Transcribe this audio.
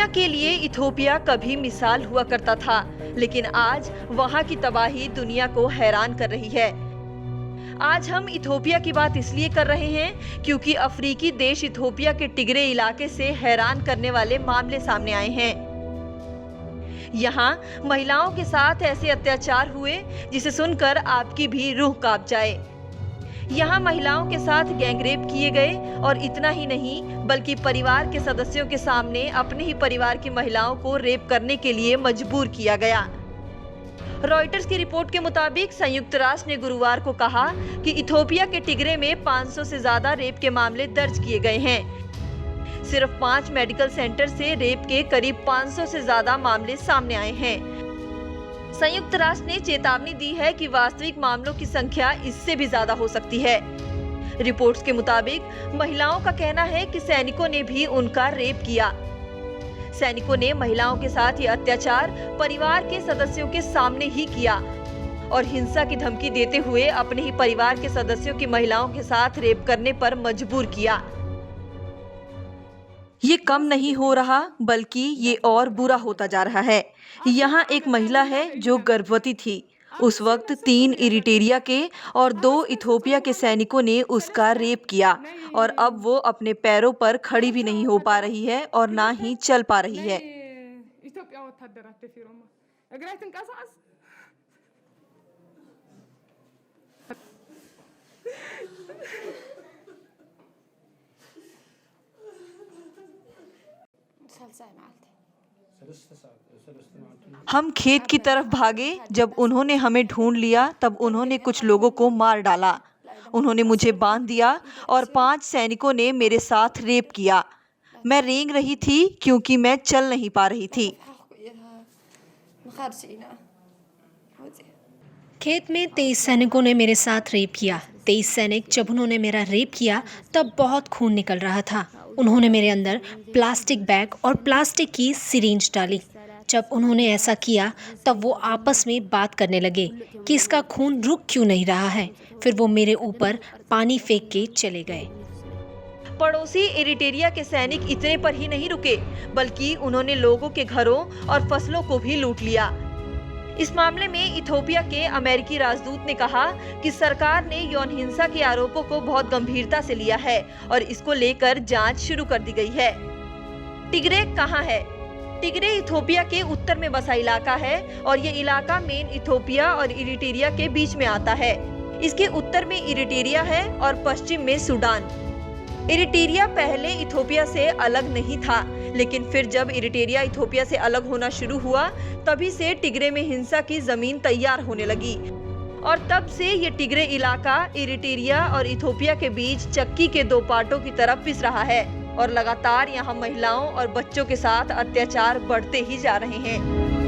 दुनिया के लिए इथोपिया कभी मिसाल हुआ करता था, लेकिन आज वहां की तबाही दुनिया को हैरान कर रही है। आज हम इथोपिया की बात इसलिए कर रहे हैं क्योंकि अफ्रीकी देश इथोपिया के टिग्रे इलाके से हैरान करने वाले मामले सामने आए हैं। यहाँ महिलाओं के साथ ऐसे अत्याचार हुए जिसे सुनकर आपकी भी रूह कांप जाए। यहाँ महिलाओं के साथ गैंगरेप किए गए और इतना ही नहीं बल्कि परिवार के सदस्यों के सामने अपने ही परिवार की महिलाओं को रेप करने के लिए मजबूर किया गया। रॉयटर्स की रिपोर्ट के मुताबिक संयुक्त राष्ट्र ने गुरुवार को कहा कि इथोपिया के टिग्रे में 500 से ज्यादा रेप के मामले दर्ज किए गए हैं। सिर्फ 5 मेडिकल सेंटर से रेप के करीब 500 से ज्यादा मामले सामने आए हैं। संयुक्त राष्ट्र ने चेतावनी दी है कि वास्तविक मामलों की संख्या इससे भी ज्यादा हो सकती है। रिपोर्ट्स के मुताबिक महिलाओं का कहना है कि सैनिकों ने भी उनका रेप किया। सैनिकों ने महिलाओं के साथ ये अत्याचार परिवार के सदस्यों के सामने ही किया और हिंसा की धमकी देते हुए अपने ही परिवार के सदस्यों की महिलाओं के साथ रेप करने पर मजबूर किया। ये कम नहीं हो रहा बल्कि ये और बुरा होता जा रहा है। यहाँ एक महिला है जो गर्भवती थी। उस वक्त 3 इरिट्रिया के और 2 इथोपिया के सैनिकों ने उसका रेप किया और अब वो अपने पैरों पर खड़ी भी नहीं हो पा रही है और ना ही चल पा रही है। हम खेत की तरफ भागे। जब उन्होंने हमें ढूंढ लिया तब उन्होंने कुछ लोगों को मार डाला। उन्होंने मुझे बांध दिया और 5 सैनिकों ने मेरे साथ रेप किया। मैं रेंग रही थी क्योंकि मैं चल नहीं पा रही थी। खेत में 23 सैनिकों ने मेरे साथ रेप किया। 23 सैनिक जब उन्होंने मेरा रेप किया तब बहुत खून निकल रहा था। उन्होंने मेरे अंदर प्लास्टिक बैग और प्लास्टिक की सिरिंज डाली। जब उन्होंने ऐसा किया तब वो आपस में बात करने लगे कि इसका खून रुक क्यों नहीं रहा है। फिर वो मेरे ऊपर पानी फेंक के चले गए। पड़ोसी इरिट्रिया के सैनिक इतने पर ही नहीं रुके बल्कि उन्होंने लोगों के घरों और फसलों को भी लूट लिया। इस मामले में इथोपिया के अमेरिकी राजदूत ने कहा कि सरकार ने यौन हिंसा के आरोपों को बहुत गंभीरता से लिया है और इसको लेकर जांच शुरू कर दी गई है। टिग्रे कहाँ है? टिग्रे इथोपिया के उत्तर में बसा इलाका है और ये इलाका मेन इथोपिया और इरिट्रिया के बीच में आता है। इसके उत्तर में इरिट्रिया है और पश्चिम में सूडान। इरिट्रिया पहले इथोपिया से अलग नहीं था, लेकिन फिर जब इरिट्रिया इथोपिया से अलग होना शुरू हुआ तभी से टिग्रे में हिंसा की जमीन तैयार होने लगी और तब से ये टिग्रे इलाका इरिट्रिया और इथोपिया के बीच चक्की के 2 पार्टों की तरह पिस रहा है और लगातार यहाँ महिलाओं और बच्चों के साथ अत्याचार बढ़ते ही जा रहे हैं।